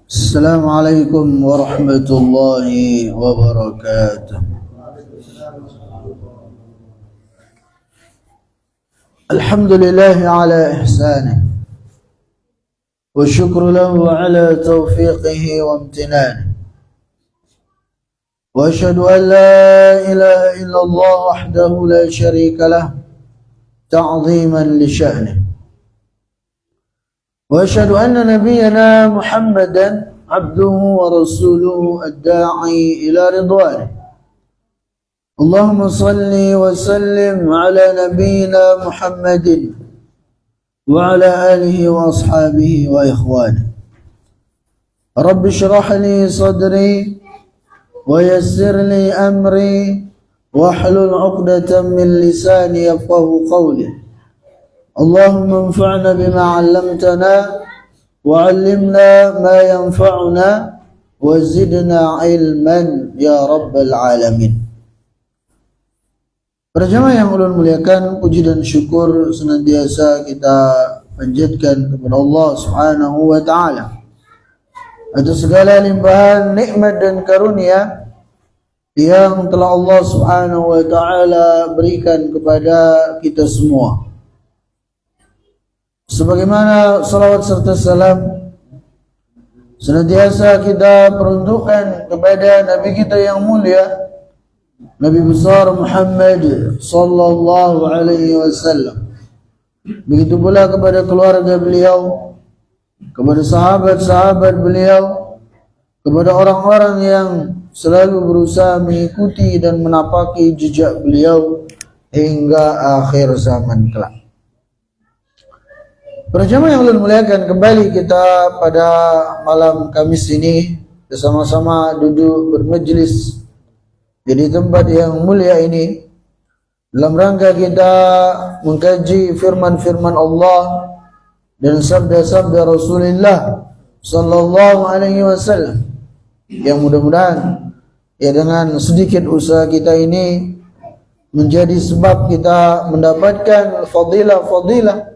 Assalamualaikum warahmatullahi wabarakatuh. Alhamdulillah ala ihsanih wa syukru lahu ala taufiqihi wa amtinanih. Wa ashhadu an la ilaha illallah wahdahu la syarika lah ta'ziman li sya'nih. وأشهد أن نبينا محمدا عبده ورسوله الداعي إلى رضوانه. اللهم صل وسلم على نبينا محمد وعلى آله وأصحابه وإخوانه. رب اشرح لي صدري ويسر لي أمري واحلل عقدة من لساني يفقه قولي. اللهم انفعنا بما علمتنا وعلمنا ما ينفعنا وزدنا علما ya rabbal alamin. Para jemaah yang ulun muliakan, puji dan syukur senantiasa kita panjatkan kepada Allah Subhanahu wa taala atas segala limpahan nikmat dan karunia yang telah Allah Subhanahu wa taala berikan kepada kita semua. Sebagaimana salawat serta salam senantiasa kita peruntukkan kepada Nabi kita yang mulia, Nabi besar Muhammad sallallahu alaihi wasallam. Begitu pula kepada keluarga beliau, kepada sahabat-sahabat beliau, kepada orang-orang yang selalu berusaha mengikuti dan menapaki jejak beliau hingga akhir zaman kelak. Para jemaah yang ulun muliakan, kembali kita pada malam Kamis ini bersama-sama duduk bermajlis di tempat yang mulia ini dalam rangka kita mengkaji firman-firman Allah dan sabda-sabda Rasulullah sallallahu alaihi wasallam, yang mudah-mudahan ya dengan sedikit usaha kita ini menjadi sebab kita mendapatkan fadilah-fadilah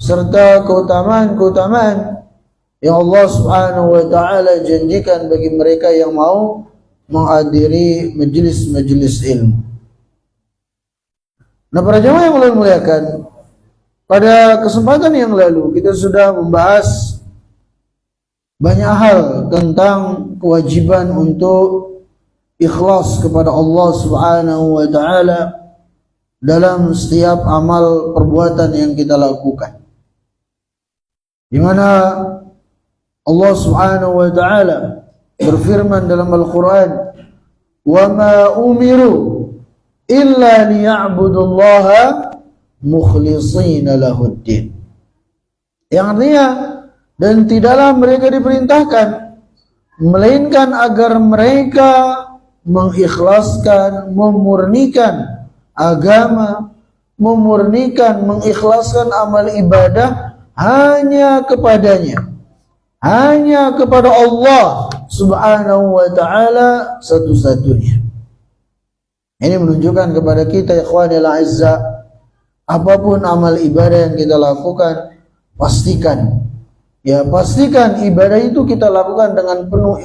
serta keutamaan-keutamaan yang Allah Subhanahu wa taala janjikan bagi mereka yang mau menghadiri majelis-majelis ilmu. Nah, para jemaah yang Allah muliakan, pada kesempatan yang lalu kita sudah membahas banyak hal tentang kewajiban untuk ikhlas kepada Allah Subhanahu wa taala dalam setiap amal perbuatan yang kita lakukan. Di mana Allah Subhanahu wa taala berfirman dalam Al-Qur'an, "Wa ma umiru illa liya'budullaha mukhlishina lahuddin." Yang artinya, dan tidaklah mereka diperintahkan melainkan agar mereka mengikhlaskan, memurnikan agama, memurnikan, mengikhlaskan amal ibadah hanya kepadanya, hanya kepada Allah Subhanahu wa taala satu-satunya. Ini menunjukkan kepada kita, ikhwanil a'izza, apapun amal ibadah yang kita lakukan, pastikan ibadah itu kita lakukan dengan penuh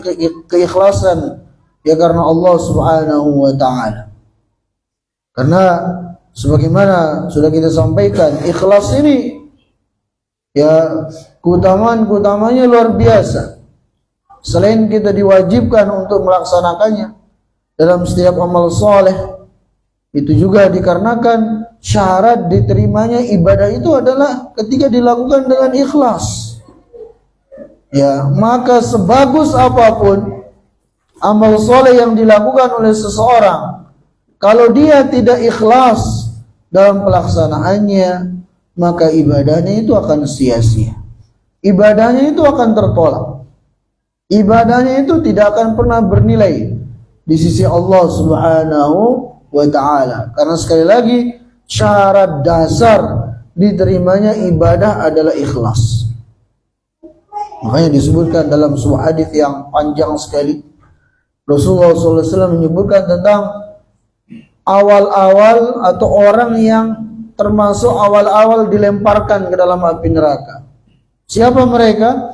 keikhlasan ya karena Allah Subhanahu wa taala. Karena sebagaimana sudah kita sampaikan, ikhlas ini ya keutamaan-keutamanya luar biasa. Selain kita diwajibkan untuk melaksanakannya dalam setiap amal soleh, itu juga dikarenakan syarat diterimanya ibadah itu adalah ketika dilakukan dengan ikhlas. Ya, maka sebagus apapun amal soleh yang dilakukan oleh seseorang, kalau dia tidak ikhlas dalam pelaksanaannya, maka ibadahnya itu akan sia-sia. Ibadahnya itu akan tertolak. Ibadahnya itu tidak akan pernah bernilai di sisi Allah Subhanahu wa taala. Karena sekali lagi, syarat dasar diterimanya ibadah adalah ikhlas. Makanya disebutkan dalam sebuah hadis yang panjang sekali, Rasulullah SAW menyebutkan tentang awal-awal atau orang yang termasuk awal-awal dilemparkan ke dalam api neraka. Siapa mereka?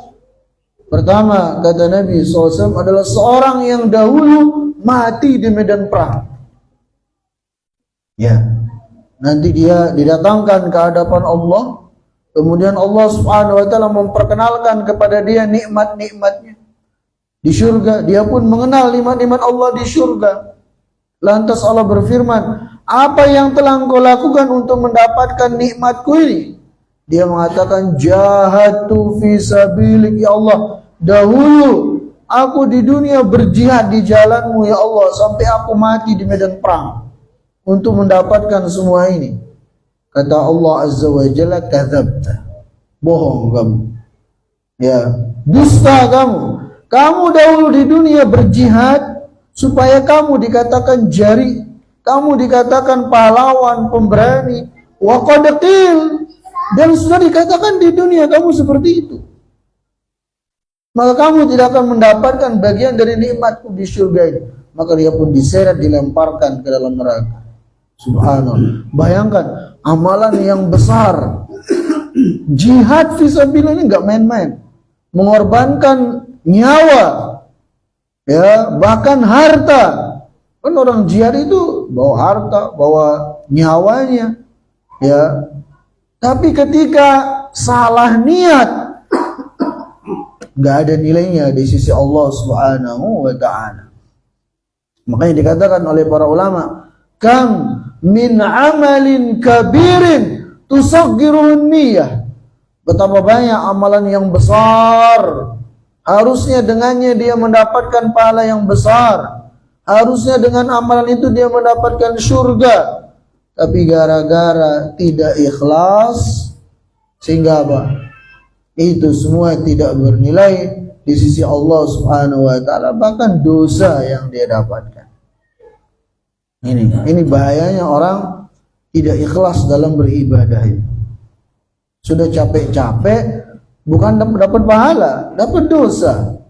Pertama, kata Nabi SAW, adalah seorang yang dahulu mati di medan perang. Ya, nanti dia didatangkan ke hadapan Allah, kemudian Allah Subhanahu wa taala memperkenalkan kepada dia nikmat-nikmatnya di surga. Dia pun mengenal nikmat-nikmat Allah di surga. Lantas Allah berfirman, apa yang telah engkau lakukan untuk mendapatkan nikmatku ini? Dia mengatakan, jahatu fi sabilik, ya Allah, dahulu aku di dunia berjihad di jalanmu ya Allah, sampai aku mati di medan perang untuk mendapatkan semua ini. Kata Allah Azza wa Jalla, kadzabta, bohong kamu, ya, dusta kamu. Kamu dahulu di dunia berjihad supaya kamu dikatakan jari, kamu dikatakan pahlawan, pemberani, wa qad qil, dan sudah dikatakan di dunia kamu seperti itu. Maka kamu tidak akan mendapatkan bagian dari nikmatku di surga ini. Maka dia pun diseret, dilemparkan ke dalam neraka. Subhanallah. Bayangkan amalan yang besar. Jihad fisabilillah ini nggak main-main. Mengorbankan nyawa, ya, bahkan harta. Kan orang jihad itu bawa harta, bawa nyawanya, ya. Tapi ketika salah niat, nggak ada nilainya di sisi Allah Subhanahu wa ta'ala. Makanya dikatakan oleh para ulama, kam min amalin kabirin tusaghirun niyah. Betapa banyak amalan yang besar, harusnya dengannya dia mendapatkan pahala yang besar, harusnya dengan amalan itu dia mendapatkan surga, tapi gara-gara tidak ikhlas, sehingga apa? Itu semua tidak bernilai di sisi Allah Subhanahu wa ta'ala, bahkan dosa yang dia dapatkan. Ini bahayanya orang tidak ikhlas dalam beribadah ini. Sudah capek-capek, bukan dapat pahala, dapat dosa.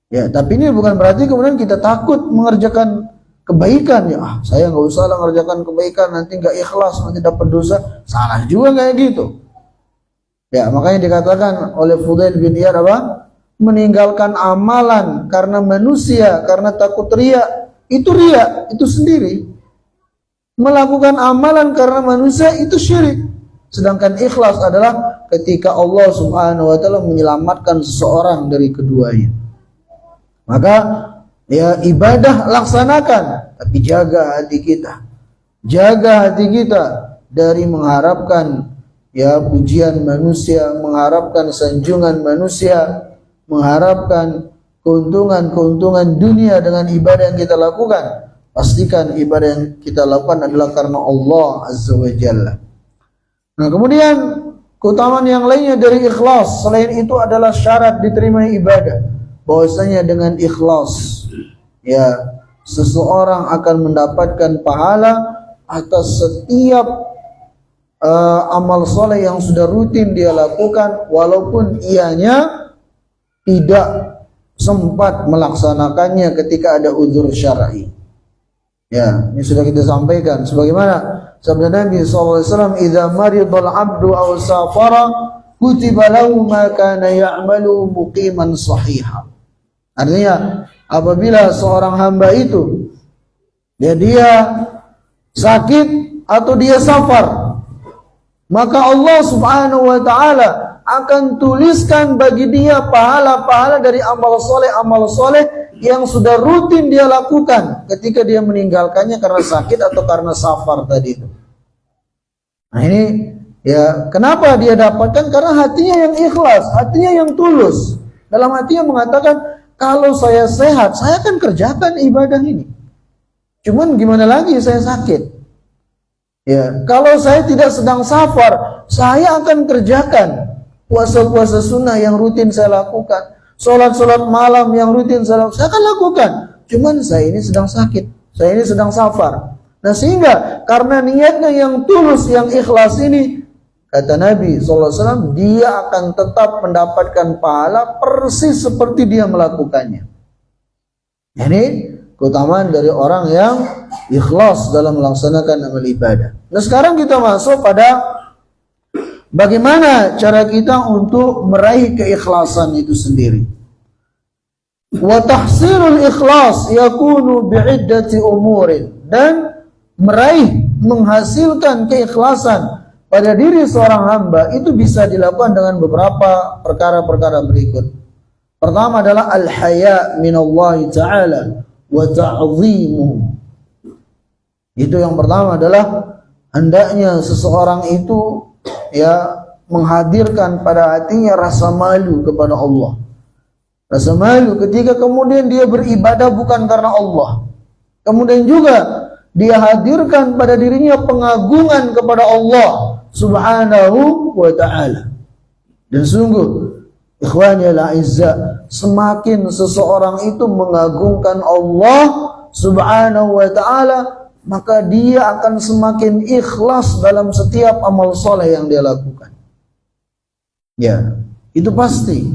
Ya, tapi ini bukan berarti kemudian kita takut mengerjakan kebaikan. Ya, saya nggak usah lah mengerjakan kebaikan, nanti nggak ikhlas, nanti dapat dosa. Salah juga kayak gitu. Ya, makanya dikatakan oleh Fudail bin Iyad apa? Meninggalkan amalan karena manusia, karena takut riya, itu sendiri. Melakukan amalan karena manusia itu syirik. Sedangkan ikhlas adalah ketika Allah Subhanahu wa ta'ala menyelamatkan seseorang dari keduanya. Maka ya ibadah laksanakan, tapi jaga hati kita. Jaga hati kita dari mengharapkan ya pujian manusia, mengharapkan sanjungan manusia, mengharapkan keuntungan-keuntungan dunia dengan ibadah yang kita lakukan. Pastikan ibadah yang kita lakukan adalah karena Allah Azza wa Jalla. Nah, kemudian keutamaan yang lainnya dari ikhlas selain itu adalah syarat diterima ibadah. Bahwasanya dengan ikhlas, ya, seseorang akan mendapatkan pahala atas setiap amal soleh yang sudah rutin dia lakukan, walaupun ianya tidak sempat melaksanakannya ketika ada udzur syar'i. Ya, ini sudah kita sampaikan. Sebagaimana sabda Nabi SAW, "Idza maridal abdu aw safara, kutiba lahu ma kana ya'malu muqiman sahiha." Artinya, apabila seorang hamba itu dia sakit atau dia safar, maka Allah Subhanahu wa ta'ala akan tuliskan bagi dia pahala-pahala dari amal soleh yang sudah rutin dia lakukan ketika dia meninggalkannya karena sakit atau karena safar tadi itu. Nah, ini ya kenapa dia dapatkan? Karena hatinya yang ikhlas, hatinya yang tulus. Dalam hatinya mengatakan, kalau saya sehat, saya akan kerjakan ibadah ini. Cuman gimana lagi, saya sakit. Ya, kalau saya tidak sedang safar, saya akan kerjakan puasa-puasa sunnah yang rutin saya lakukan, sholat-sholat malam yang rutin saya lakukan, saya akan lakukan. Cuman saya ini sedang sakit, saya ini sedang safar. Nah, sehingga karena niatnya yang tulus, yang ikhlas ini, kata Nabi SAW, dia akan tetap mendapatkan pahala persis seperti dia melakukannya. Ini keutamaan dari orang yang ikhlas dalam melaksanakan amal ibadah. Nah, sekarang kita masuk pada Bagaimana cara kita untuk meraih keikhlasan itu sendiri? Wa tahsilul ikhlas yakunu bi'iddati umurin, dan meraih, menghasilkan keikhlasan pada diri seorang hamba itu bisa dilakukan dengan beberapa perkara-perkara berikut. Pertama adalah al-haya minallahi ta'ala wa ta'zimuhu. Itu yang pertama adalah hendaknya seseorang itu menghadirkan pada hatinya rasa malu kepada Allah. Rasa malu ketika kemudian dia beribadah bukan karena Allah. Kemudian juga dia hadirkan pada dirinya pengagungan kepada Allah Subhanahu wa ta'ala. Dan sungguh ikhwani al-a'izza, semakin seseorang itu mengagungkan Allah Subhanahu wa ta'ala, maka dia akan semakin ikhlas dalam setiap amal soleh yang dia lakukan. Ya, itu pasti.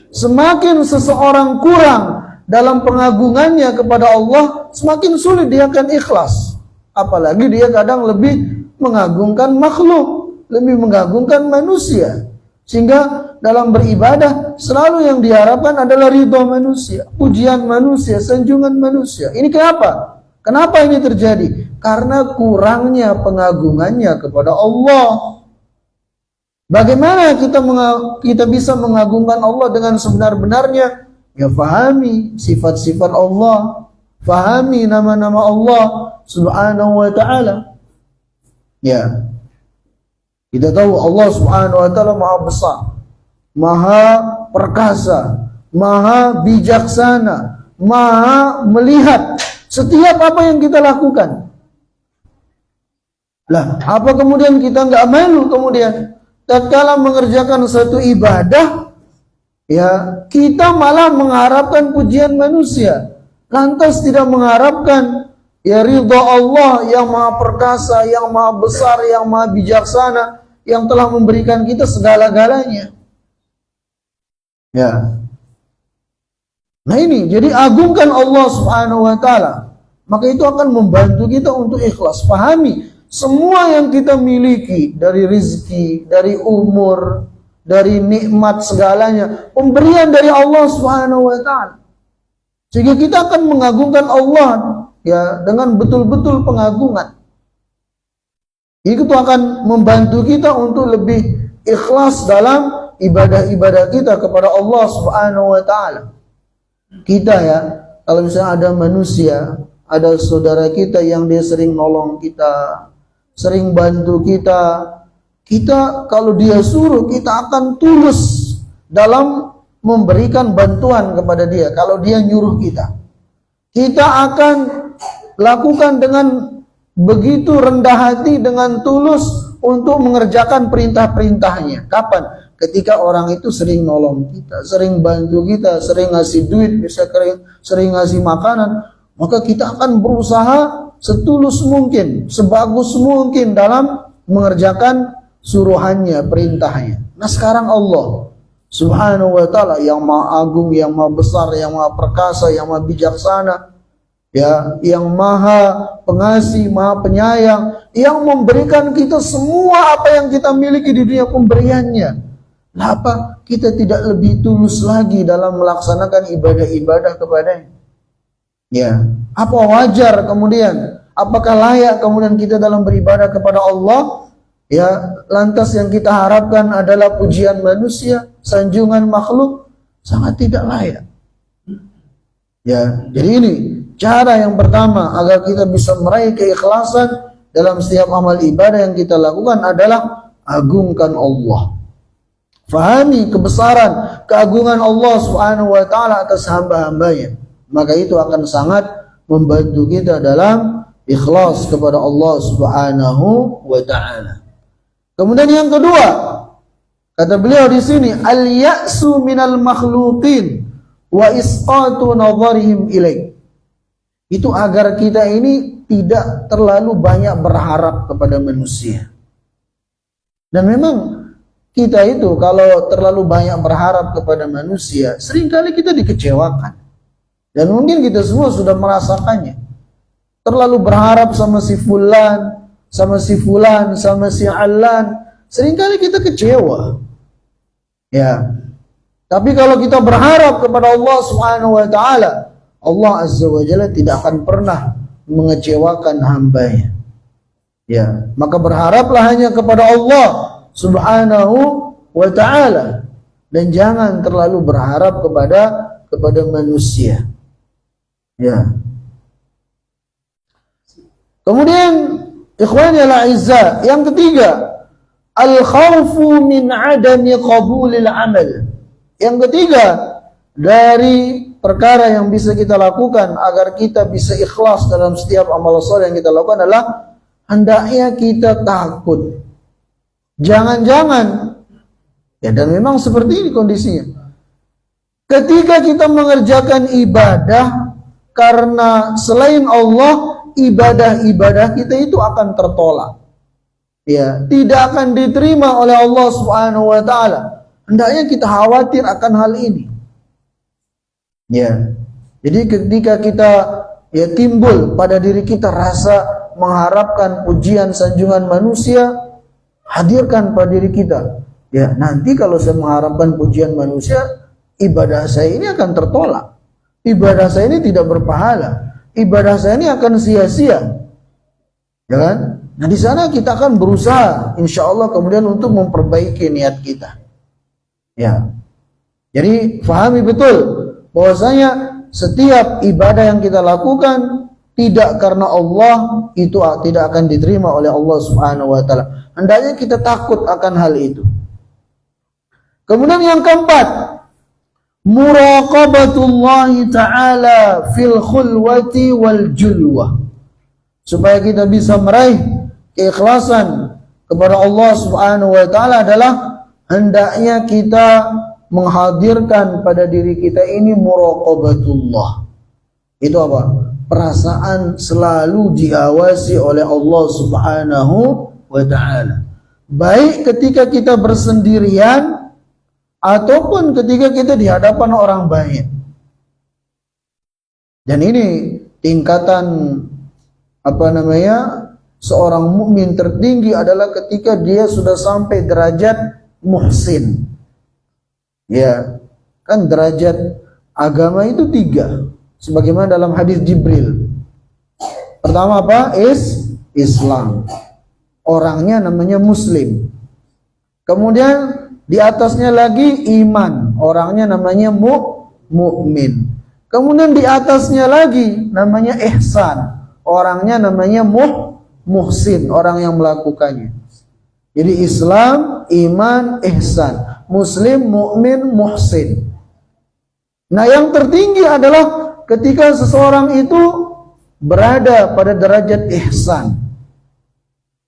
Semakin seseorang kurang dalam pengagungannya kepada Allah, semakin sulit dia akan ikhlas. Apalagi dia kadang lebih mengagungkan makhluk, lebih mengagungkan manusia. Sehingga dalam beribadah selalu yang diharapkan adalah ridha manusia, pujian manusia, sanjungan manusia. Ini kenapa? Kenapa ini terjadi? Karena kurangnya pengagungannya kepada Allah. Bagaimana kita bisa mengagungkan Allah dengan sebenar-benarnya? Ya, fahami sifat-sifat Allah, fahami nama-nama Allah Subhanahu wa ta'ala. Ya, kita tahu Allah Subhanahu wa ta'ala maha besar, maha perkasa, maha bijaksana, maha melihat setiap apa yang kita lakukan. Lah, apa kemudian kita nggak malu kemudian tatkala mengerjakan satu ibadah, ya kita malah mengharapkan pujian manusia, lantas tidak mengharapkan ya ridha Allah yang maha perkasa, yang maha besar, yang maha bijaksana, yang telah memberikan kita segala-galanya. Ya. Nah ini, jadi agungkan Allah Subhanahu wa ta'ala, maka itu akan membantu kita untuk ikhlas. Pahami semua yang kita miliki, dari rizki, dari umur, dari nikmat segalanya, pemberian dari Allah Subhanahu wa ta'ala. Sehingga kita akan mengagungkan Allah ya dengan betul-betul pengagungan. Itu akan membantu kita untuk lebih ikhlas dalam ibadah-ibadah kita kepada Allah Subhanahu wa ta'ala. Kita ya, kalau misalnya ada manusia, ada saudara kita yang dia sering nolong kita, sering bantu kita, kita kalau dia suruh kita akan tulus dalam memberikan bantuan kepada dia. Kalau dia nyuruh kita akan lakukan dengan begitu rendah hati, dengan tulus untuk mengerjakan perintah-perintahnya. Kapan? Ketika orang itu sering nolong kita, sering bantu kita, sering ngasih duit, bisa sering ngasih makanan, maka kita akan berusaha setulus mungkin, sebagus mungkin dalam mengerjakan suruhannya, perintahnya. Nah sekarang Allah Subhanahu wa ta'ala yang maha agung, yang maha besar, yang maha perkasa, yang maha bijaksana, ya, yang maha pengasih, maha penyayang, yang memberikan kita semua apa yang kita miliki di dunia, pemberiannya. Nah, apa kita tidak lebih tulus lagi dalam melaksanakan ibadah-ibadah kepadanya? Ya, apa wajar kemudian? Apakah layak kemudian kita dalam beribadah kepada Allah? Ya, lantas yang kita harapkan adalah pujian manusia, sanjungan makhluk, sangat tidak layak. Ya, jadi ini cara yang pertama agar kita bisa meraih keikhlasan dalam setiap amal ibadah yang kita lakukan adalah agungkan Allah. Fahami kebesaran, keagungan Allah Subhanahu wa ta'ala atas hamba-hambanya. Maka itu akan sangat membantu kita dalam ikhlas kepada Allah Subhanahu wa ta'ala. Kemudian yang kedua, kata beliau di sini, al-ya'su minal makhluqin wa isqatu nadharihim ilaih. Itu agar kita ini tidak terlalu banyak berharap kepada manusia. Dan memang kita itu kalau terlalu banyak berharap kepada manusia, seringkali kita dikecewakan. Dan mungkin kita semua sudah merasakannya. Terlalu berharap sama si fulan, sama si fulan, sama si alan, seringkali kita kecewa. Ya. Tapi kalau kita berharap kepada Allah Subhanahu wa taala, Allah Azza wa Jalla tidak akan pernah mengecewakan hambanya. Ya, maka berharaplah hanya kepada Allah Subhanahu wa taala dan jangan terlalu berharap kepada manusia. Ya. Kemudian ikhwani al-a'izzah, yang ketiga, al-khawfu min adami qabulil amal. Yang ketiga dari perkara yang bisa kita lakukan agar kita bisa ikhlas dalam setiap amal soleh yang kita lakukan adalah hendaknya kita takut. Jangan-jangan, ya dan memang seperti ini kondisinya. Ketika kita mengerjakan ibadah karena selain Allah, ibadah-ibadah kita itu akan tertolak. Ya, tidak akan diterima oleh Allah Subhanahu wa taala. Hendaknya kita khawatir akan hal ini. Ya. Jadi ketika kita timbul pada diri kita rasa mengharapkan pujian sanjungan manusia, hadirkan pada diri kita. Ya, nanti kalau saya mengharapkan pujian manusia, ibadah saya ini akan tertolak. Ibadah saya ini tidak berpahala. Ibadah saya ini akan sia-sia. Ya kan? Nah, di sana kita akan berusaha insya Allah kemudian untuk memperbaiki niat kita. Ya. Jadi fahami betul bahwasanya setiap ibadah yang kita lakukan tidak karena Allah itu tidak akan diterima oleh Allah Subhanahu wa taala. Hendaknya kita takut akan hal itu. Kemudian yang keempat, muraqabatullah taala fil khulwati wal julwah. Supaya kita bisa meraih keikhlasan kepada Allah Subhanahu wa taala adalah hendaknya kita menghadirkan pada diri kita ini muraqabatullah. Itu apa? Perasaan selalu diawasi oleh Allah Subhanahu wa taala. Baik ketika kita bersendirian ataupun ketika kita di hadapan orang banyak. Dan ini tingkatan seorang mukmin tertinggi adalah ketika dia sudah sampai derajat muhsin. Ya, kan derajat agama itu 3. Sebagaimana dalam hadis Jibril. Pertama apa? Islam. Orangnya namanya muslim. Kemudian di atasnya lagi iman. Orangnya namanya mukmin. Kemudian di atasnya lagi namanya ihsan. Orangnya namanya muhsin, orang yang melakukannya. Jadi Islam, iman, ihsan, muslim, mukmin, muhsin. Nah, yang tertinggi adalah ketika seseorang itu berada pada derajat ihsan.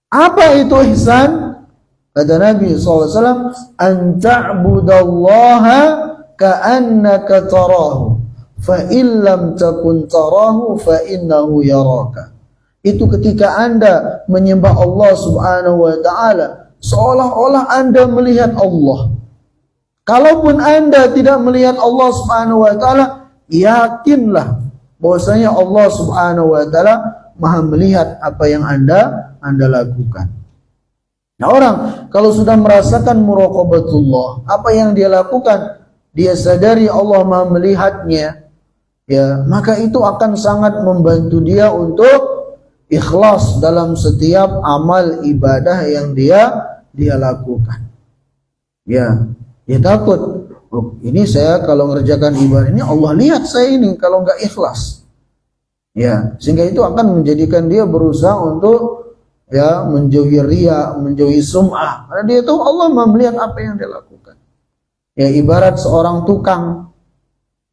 Apa itu ihsan? Kata Nabi SAW, an ta'budallaha ka'annaka tarahu, fa illam takun tarahu fa innahu yaraka. Itu ketika Anda menyembah Allah Subhanahu wa taala seolah-olah Anda melihat Allah. Kalaupun Anda tidak melihat Allah Subhanahu wa taala, yakinlah bahwasanya Allah Subhanahu wa taala Maha melihat apa yang Anda lakukan. Nah, orang kalau sudah merasakan muraqabatullah, apa yang dia lakukan, dia sadari Allah Maha melihatnya, ya, maka itu akan sangat membantu dia untuk ikhlas dalam setiap amal ibadah yang dia lakukan. Ya, dia takut, oh, ini saya kalau mengerjakan ibadah ini Allah lihat saya ini kalau nggak ikhlas. Ya, sehingga itu akan menjadikan dia berusaha untuk menjauhi riya, menjauhi sum'ah. Karena dia tahu Allah melihat apa yang dia lakukan. Ya, ibarat seorang tukang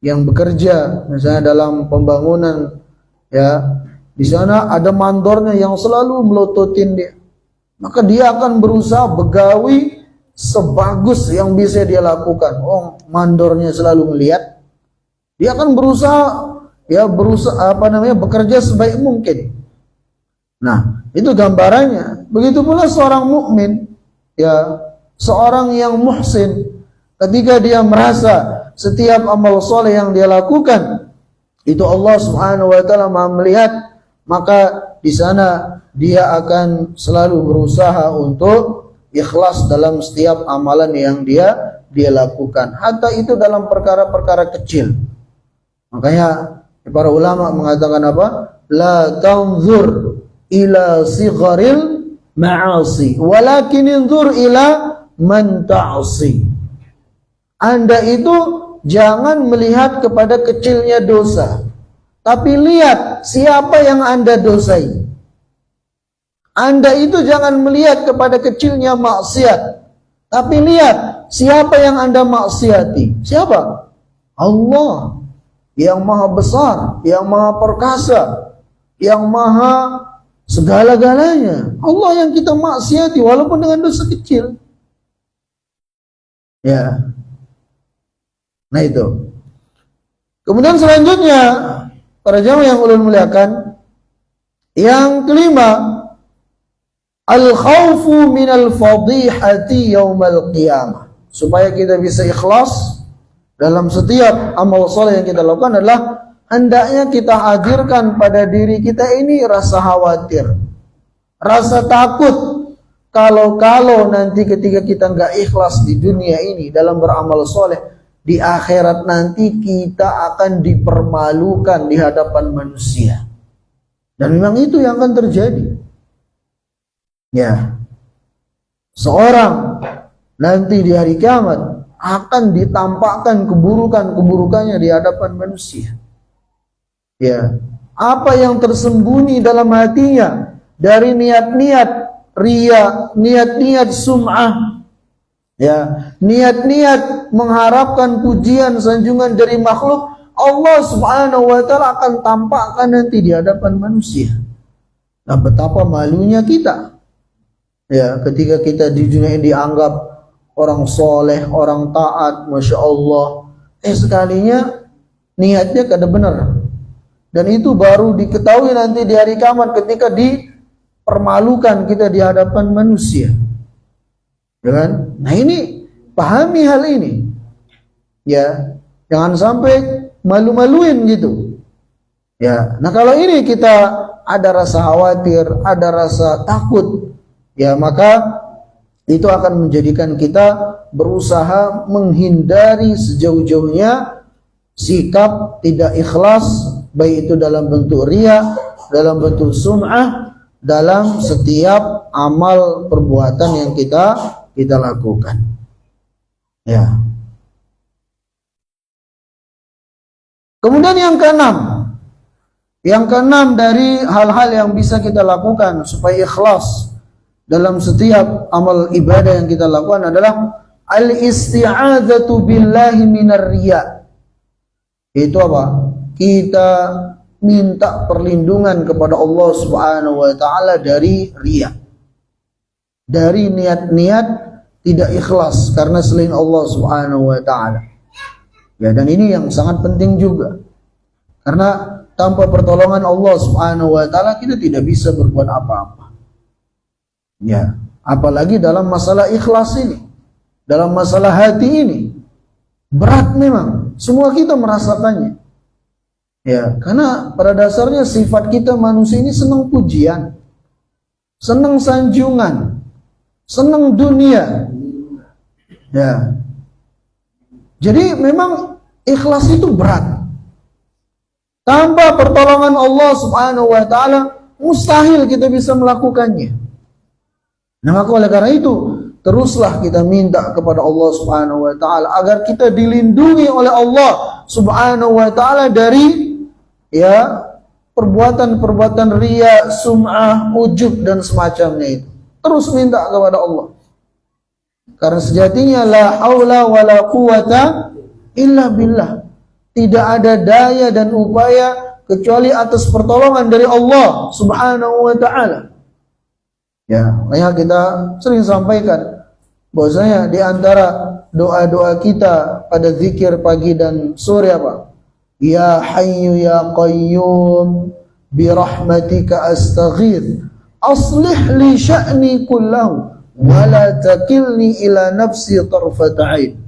yang bekerja misalnya dalam pembangunan, ya, di sana ada mandornya yang selalu melototin dia. Maka dia akan berusaha begawi sebagus yang bisa dia lakukan. Oh, mandornya selalu melihat. Dia akan berusaha bekerja sebaik mungkin. Nah, itu gambarannya. Begitu pula seorang mukmin, ya, seorang yang muhsin, ketika dia merasa setiap amal soleh yang dia lakukan itu Allah Subhanahu wa taala Maha melihat, maka di sana dia akan selalu berusaha untuk ikhlas dalam setiap amalan yang dia lakukan, hatta itu dalam perkara-perkara kecil. Makanya para ulama mengatakan apa? La tanzur ila sigharil ma'asi walakin inzur ila man ta'asi. Anda itu jangan melihat kepada kecilnya dosa, tapi lihat siapa yang Anda dosai. Anda itu jangan melihat kepada kecilnya maksiat, tapi lihat siapa yang Anda maksiati. Siapa? Allah yang maha besar, yang maha perkasa, yang maha segala-galanya. Allah yang kita maksiati walaupun dengan dosa kecil. Ya. Nah itu. Kemudian selanjutnya para jamaah yang ulun muliakan, yang kelima, al-khawfu minal fadihati yaumal qiyamah. Supaya kita bisa ikhlas dalam setiap amal soleh yang kita lakukan adalah hendaknya kita hadirkan pada diri kita ini rasa khawatir, rasa takut. Kalau nanti ketika kita nggak ikhlas di dunia ini dalam beramal soleh, di akhirat nanti kita akan dipermalukan di hadapan manusia. Dan memang itu yang akan terjadi. Ya, seorang nanti di hari kiamat akan ditampakkan keburukannya di hadapan manusia. Ya, apa yang tersembunyi dalam hatinya dari niat-niat riya, niat-niat sum'ah, ya, niat-niat mengharapkan pujian sanjungan dari makhluk, Allah Subhanahu wa taala akan tampakkan nanti di hadapan manusia. Nah, betapa malunya kita. Ya, ketika kita di dunia ini dianggap orang soleh, orang taat, masya Allah, sekalinya niatnya kada benar, dan itu baru diketahui nanti di hari kiamat ketika dipermalukan kita di hadapan manusia. Ya kan? Nah ini pahami hal ini, ya, jangan sampai malu-maluin gitu. Ya, nah kalau ini kita ada rasa khawatir, ada rasa takut, ya maka itu akan menjadikan kita berusaha menghindari sejauh-jauhnya sikap tidak ikhlas, baik itu dalam bentuk riya, dalam bentuk sum'ah, dalam setiap amal perbuatan yang kita lakukan. Ya. Kemudian yang keenam dari hal-hal yang bisa kita lakukan supaya ikhlas dalam setiap amal ibadah yang kita lakukan adalah al-isti'adzatu billahi minar riya. Itu apa? Kita minta perlindungan kepada Allah Subhanahu wa taala dari riya. Dari niat-niat tidak ikhlas karena selain Allah Subhanahu wa taala. Ya, dan ini yang sangat penting juga. Karena tanpa pertolongan Allah Subhanahu wa taala kita tidak bisa berbuat apa-apa. Ya, apalagi dalam masalah ikhlas ini, dalam masalah hati ini, berat memang. Semua kita merasakannya. Ya, karena pada dasarnya sifat kita manusia ini senang pujian, senang sanjungan, senang dunia. Ya. Jadi memang ikhlas itu berat. Tanpa pertolongan Allah Subhanahu wa taala mustahil kita bisa melakukannya. Nah, maka oleh karena itu teruslah kita minta kepada Allah Subhanahu wa taala agar kita dilindungi oleh Allah Subhanahu wa taala dari ya perbuatan-perbuatan riya, sum'ah, ujub dan semacamnya itu. Terus minta kepada Allah. Karena sejatinya la haula wala quwata illa billah. Tidak ada daya dan upaya kecuali atas pertolongan dari Allah Subhanahu wa taala. Ya, makanya kita sering sampaikan bahwasanya di antara doa-doa kita pada zikir pagi dan sore apa? Ya Hayyu ya Qayyum bi rahmatika astaghith aslih li sya'ni kullahu wa la takilni ila nafsi tarfata 'ain.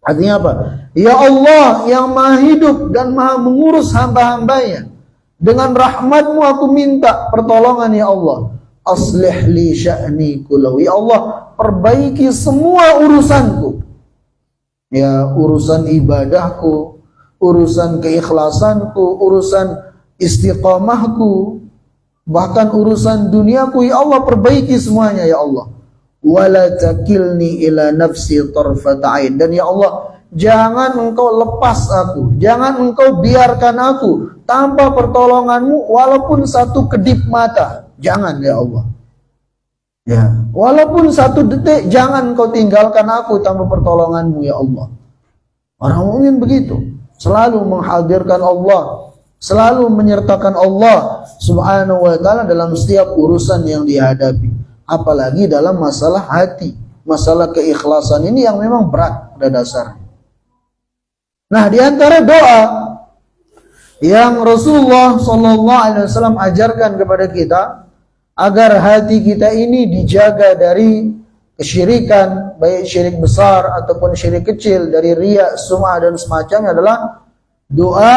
Artinya apa? Ya Allah yang maha hidup dan maha mengurus hamba-hambanya, dengan rahmatmu aku minta pertolongan ya Allah. aslih li sya'ni kullahu. Ya Allah, perbaiki semua urusanku. Ya, urusan ibadahku, urusan keikhlasanku, urusan istiqamahku, bahkan urusan duniaku. Ya Allah, perbaiki semuanya ya Allah. Wala takilni ila nafsi tarfata ain. Dan ya Allah, jangan engkau lepas aku, jangan engkau biarkan aku tanpa pertolonganmu walaupun satu kedip mata. Jangan ya Allah. Ya, walaupun satu detik jangan engkau tinggalkan aku tanpa pertolonganmu ya Allah. Orang mukmin begitu, selalu menghadirkan Allah, selalu menyertakan Allah Subhanahu wa taala dalam setiap urusan yang dihadapi. Apalagi dalam masalah hati, masalah keikhlasan ini yang memang berat pada dasarnya. Nah, di antara doa yang Rasulullah SAW ajarkan kepada kita agar hati kita ini dijaga dari kesyirikan, baik syirik besar ataupun syirik kecil, dari riya, sum'ah dan semacamnya, adalah doa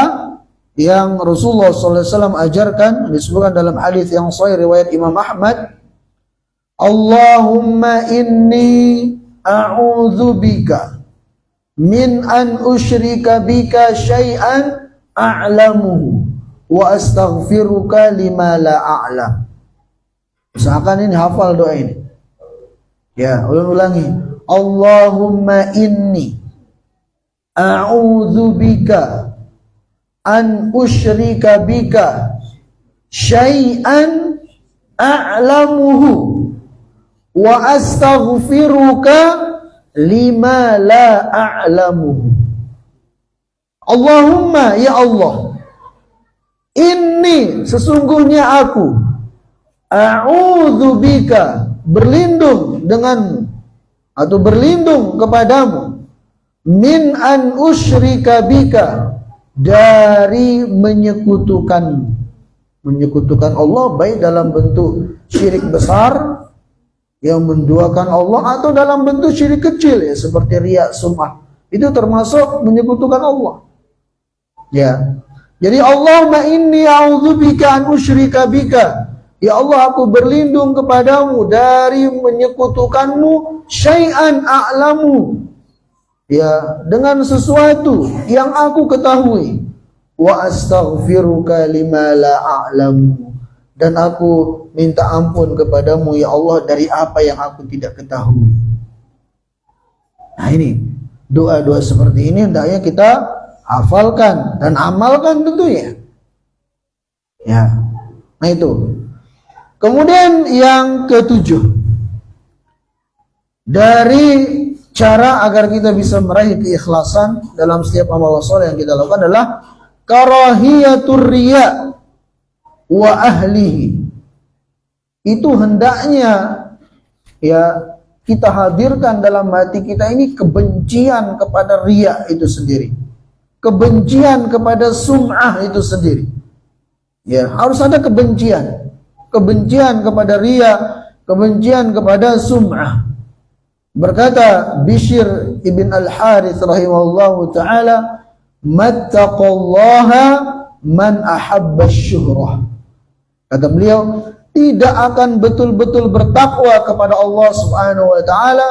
yang Rasulullah SAW ajarkan, disebutkan dalam hadis yang sahih riwayat Imam Ahmad. Allahumma inni a'udzubika min an usyrika bika syai'an a'lamuhu wa astaghfiruka lima la a'lam. Usahakan ini hafal doa ini. Ya, ulangi. Allahumma inni a'udzubika an usyrika bika syai'an a'lamuhu wa astaghfiruka lima la a'lamuhu. Allahumma, ya Allah, inni, sesungguhnya aku, a'udzubika, berlindung denganmu atau berlindung kepadamu, min an usyrika bika, dari menyekutukanmu. Menyekutukan Allah baik dalam bentuk syirik besar yang menduakan Allah atau dalam bentuk syirik kecil ya seperti riya, sum'ah. Itu termasuk menyekutukan Allah. Ya. Jadi Allahumma inni a'udzubika an usyrika bika. Ya Allah, aku berlindung kepadamu dari menyekutukanmu syai'an a'lamu. Ya, dengan sesuatu yang aku ketahui. Wa astaghfiruka lima la a'lamu. Dan aku minta ampun kepadamu ya Allah dari apa yang aku tidak ketahui. Nah, ini doa-doa seperti ini hendaknya kita hafalkan dan amalkan tentunya. Ya. Nah itu. Kemudian yang ketujuh, dari cara agar kita bisa meraih keikhlasan dalam setiap amal soleh yang kita lakukan adalah karahiyatur riya wa ahlihi. Itu hendaknya ya kita hadirkan dalam hati kita ini kebencian kepada riya itu sendiri, kebencian kepada sum'ah itu sendiri. Ya, harus ada kebencian, kebencian kepada riya, kebencian kepada sum'ah. Berkata Bishr ibn al-Harith rahimahullahu ta'ala, mattaqallaha man ahabba syuhrah. Kata beliau, tidak akan betul-betul bertakwa kepada Allah Subhanahu wa taala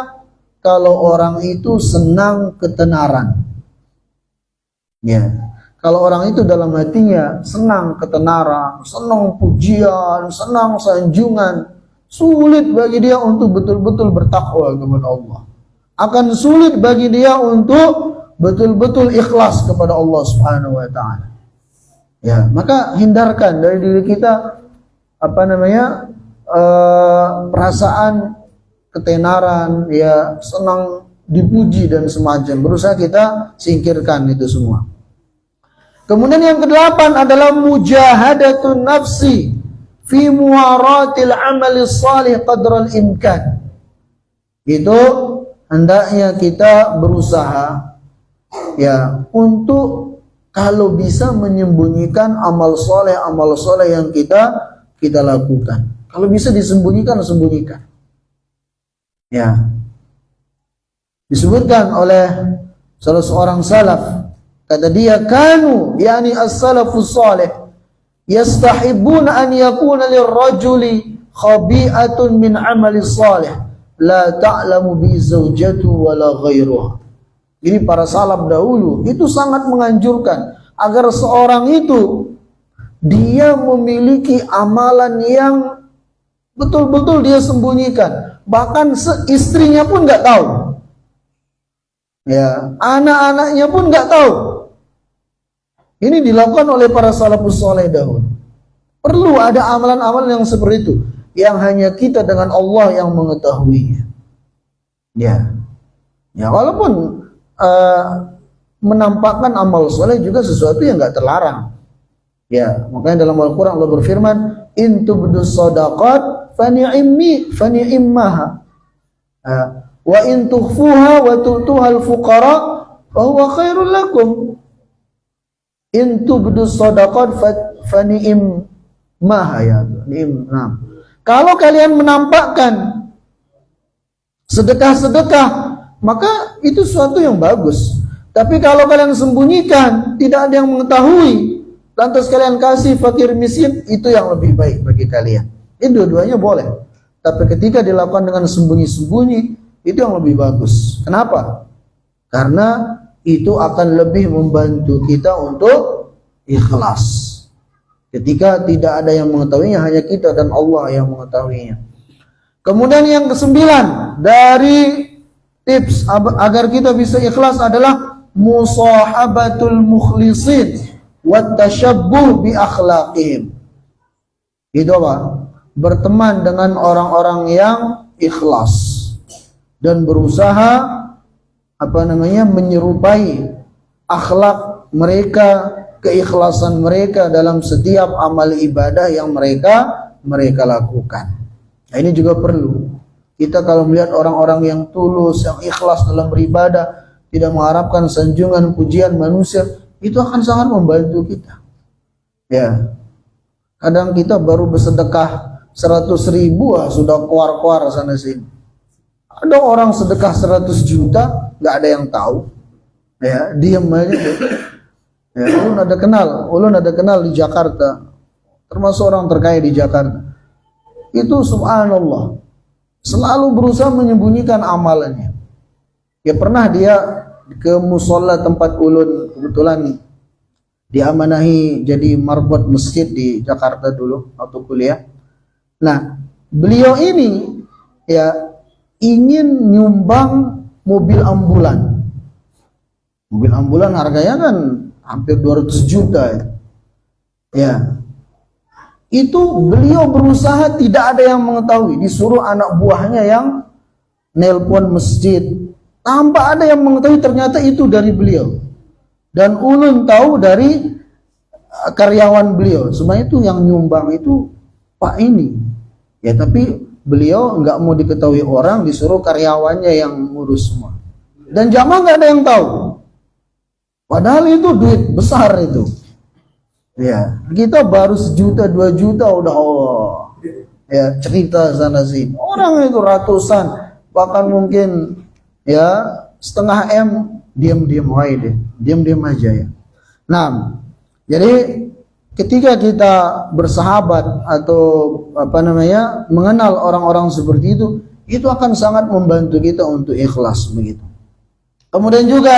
kalau orang itu senang ketenaran. Ya. Kalau orang itu dalam hatinya senang ketenaran, senang pujian, senang sanjungan, sulit bagi dia untuk betul-betul bertakwa kepada Allah. Akan sulit bagi dia untuk betul-betul ikhlas kepada Allah Subhanahu wa taala. Ya, maka hindarkan dari diri kita perasaan ketenaran, ya, senang dipuji dan semacam. Berusaha kita singkirkan itu semua. Kemudian yang kedelapan adalah mujahadatun nafsi fi muwaratil amali salih qadral imkan. Itu hendaknya kita berusaha ya untuk kalau bisa menyembunyikan amal soleh yang kita lakukan. Kalau bisa disembunyikan, sembunyikan. Ya. Disebutkan oleh salah seorang salaf, kata dia, kanu yani as-salafus salih yastahibbuna an yakuna lirrajuli khabi'atun min amali salih la ta'lamu bi zaujatu wala ghairuha. Jadi para salaf dahulu itu sangat menganjurkan agar seorang itu dia memiliki amalan yang betul-betul dia sembunyikan, bahkan istrinya pun nggak tahu, ya, anak-anaknya pun nggak tahu. Ini dilakukan oleh para salafus saleh dahulu. Perlu ada amalan-amalan yang seperti itu, yang hanya kita dengan Allah yang mengetahuinya. Ya, ya, walaupun menampakkan amal soleh juga sesuatu yang nggak terlarang. Ya, makanya dalam Al-Quran Allah berfirman, in tubdus shadaqat fani'immaha wa in tukhfuha wa tu'tuhal fuqara fa huwa khairul lakum. In tubdus shadaqat fani'immaha, ya, ni'am. Kalau kalian menampakkan sedekah-sedekah, maka itu sesuatu yang bagus. Tapi kalau kalian sembunyikan, tidak ada yang mengetahui, lantas kalian kasih fakir miskin, itu yang lebih baik bagi kalian. Ini dua-duanya boleh. Tapi ketika dilakukan dengan sembunyi-sembunyi, itu yang lebih bagus. Kenapa? Karena itu akan lebih membantu kita untuk ikhlas. Ketika tidak ada yang mengetahuinya, hanya kita dan Allah yang mengetahuinya. Kemudian yang kesembilan dari tips agar kita bisa ikhlas adalah musahabatul mukhlisin wa tashabbuh bi akhlaqihim. Itu apa? Berteman dengan orang-orang yang ikhlas dan berusaha menyerupai akhlak mereka, keikhlasan mereka dalam setiap amal ibadah yang mereka lakukan. Nah, ini juga perlu. Kita kalau melihat orang-orang yang tulus, yang ikhlas dalam beribadah, tidak mengharapkan sanjungan pujian manusia, itu akan sangat membantu kita. Ya, kadang kita baru bersedekah 100.000 sudah keluar-keluar sana sini. Ada orang sedekah 100 juta, nggak ada yang tahu. Ya, diam aja. Ya, ulun ada kenal di Jakarta, termasuk orang terkaya di Jakarta. Itu subhanallah, selalu berusaha menyembunyikan amalannya. Ya, pernah dia ke musola tempat ulun, kebetulan diamanahi jadi marbot masjid di Jakarta dulu waktu kuliah. Nah, beliau ini ya ingin nyumbang mobil ambulan. Mobil ambulan harganya kan hampir 200 juta ya. Ya. Itu beliau berusaha tidak ada yang mengetahui, disuruh anak buahnya yang nelpon masjid. Tanpa ada yang mengetahui, ternyata itu dari beliau. Dan ulun tahu dari karyawan beliau. Sebenarnya itu yang nyumbang itu Pak ini. Ya, tapi beliau nggak mau diketahui orang, disuruh karyawannya yang ngurus semua. Dan jamaah nggak ada yang tahu. Padahal itu duit besar itu. Ya, kita baru 1 juta 2 juta udah ya cerita sana sini. Orang itu ratusan, bahkan mungkin ya setengah M, diam-diam aja deh, diam-diam aja ya. Nah, jadi ketika kita bersahabat atau mengenal orang-orang seperti itu akan sangat membantu kita untuk ikhlas begitu. Kemudian juga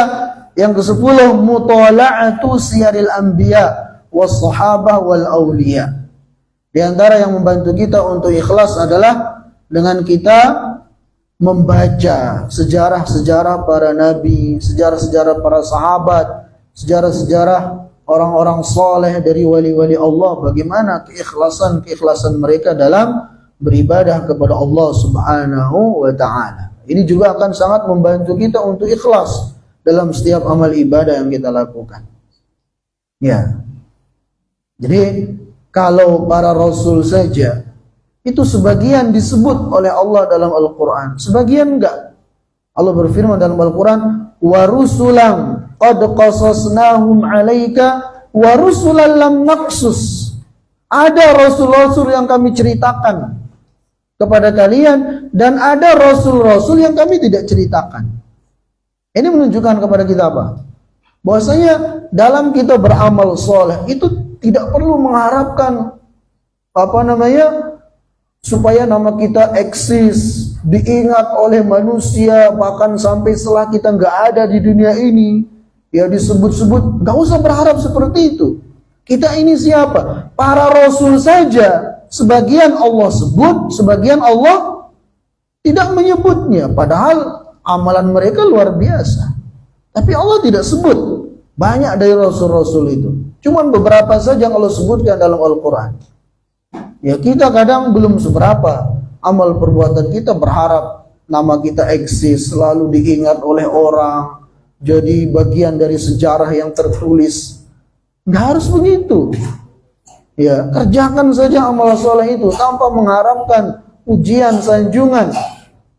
yang ke-10, mutala'atu siyaril anbiya was sahabah wal awliya. Di antara yang membantu kita untuk ikhlas adalah dengan kita membaca sejarah-sejarah para nabi, sejarah-sejarah para sahabat, sejarah-sejarah orang-orang soleh dari wali-wali Allah, bagaimana keikhlasan mereka dalam beribadah kepada Allah Subhanahu wa ta'ala. Ini juga akan sangat membantu kita untuk ikhlas dalam setiap amal ibadah yang kita lakukan. Ya. Jadi kalau para rasul saja itu sebagian disebut oleh Allah dalam Al-Quran, sebagian enggak. Allah berfirman dalam Al-Quran, wa rusulan qad qasasnahum 'alaika wa rusulan lam naqsus. Ada rasul-rasul yang kami ceritakan kepada kalian dan ada rasul-rasul yang kami tidak ceritakan. Ini menunjukkan kepada kita apa? Bahwasanya dalam kita beramal soleh itu tidak perlu mengharapkan supaya nama kita eksis, diingat oleh manusia, bahkan sampai setelah kita nggak ada di dunia ini, ya disebut-sebut. Nggak usah berharap seperti itu. Kita ini siapa? Para rasul saja, sebagian Allah sebut, sebagian Allah tidak menyebutnya, padahal amalan mereka luar biasa. Tapi Allah tidak sebut banyak dari rasul-rasul itu. Cuman beberapa saja yang Allah sebutkan dalam Al-Quran. Ya, kita kadang belum seberapa amal perbuatan kita berharap nama kita eksis, selalu diingat oleh orang, jadi bagian dari sejarah yang tertulis. Nggak harus begitu. Ya, kerjakan saja amal soleh itu tanpa mengharapkan ujian, sanjungan.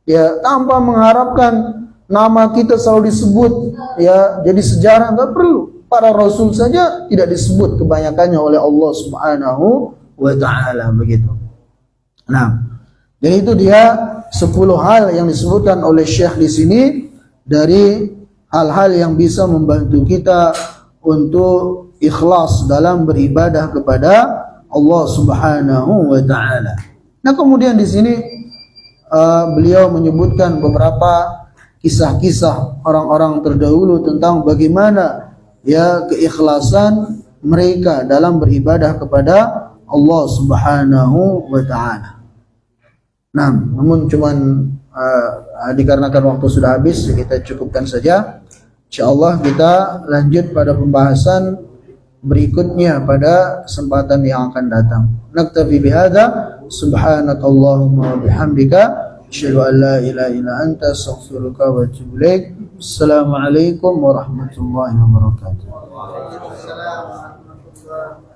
Ya, tanpa mengharapkan nama kita selalu disebut. Ya, jadi sejarah nggak perlu. Para rasul saja tidak disebut kebanyakannya oleh Allah Subhanahu wa ta'ala, begitu. Nah, jadi itu dia 10 hal yang disebutkan oleh Syekh di sini dari hal-hal yang bisa membantu kita untuk ikhlas dalam beribadah kepada Allah Subhanahu wa ta'ala. Nah, kemudian di sini beliau menyebutkan beberapa kisah-kisah orang-orang terdahulu tentang bagaimana ya keikhlasan mereka dalam beribadah kepada Allah Subhanahu wa ta'ala. Nah, namun cuman dikarenakan waktu sudah habis, kita cukupkan saja. Insyaallah kita lanjut pada pembahasan berikutnya pada kesempatan yang akan datang. Naktafi bihadza, subhanakallahumma wa bihamdika, asyhadu an la ilaha illa anta, astaghfiruka wa atubu ilaik. Assalamualaikum warahmatullahi wabarakatuh. Waalaikumsalam warahmatullahi wabarakatuh.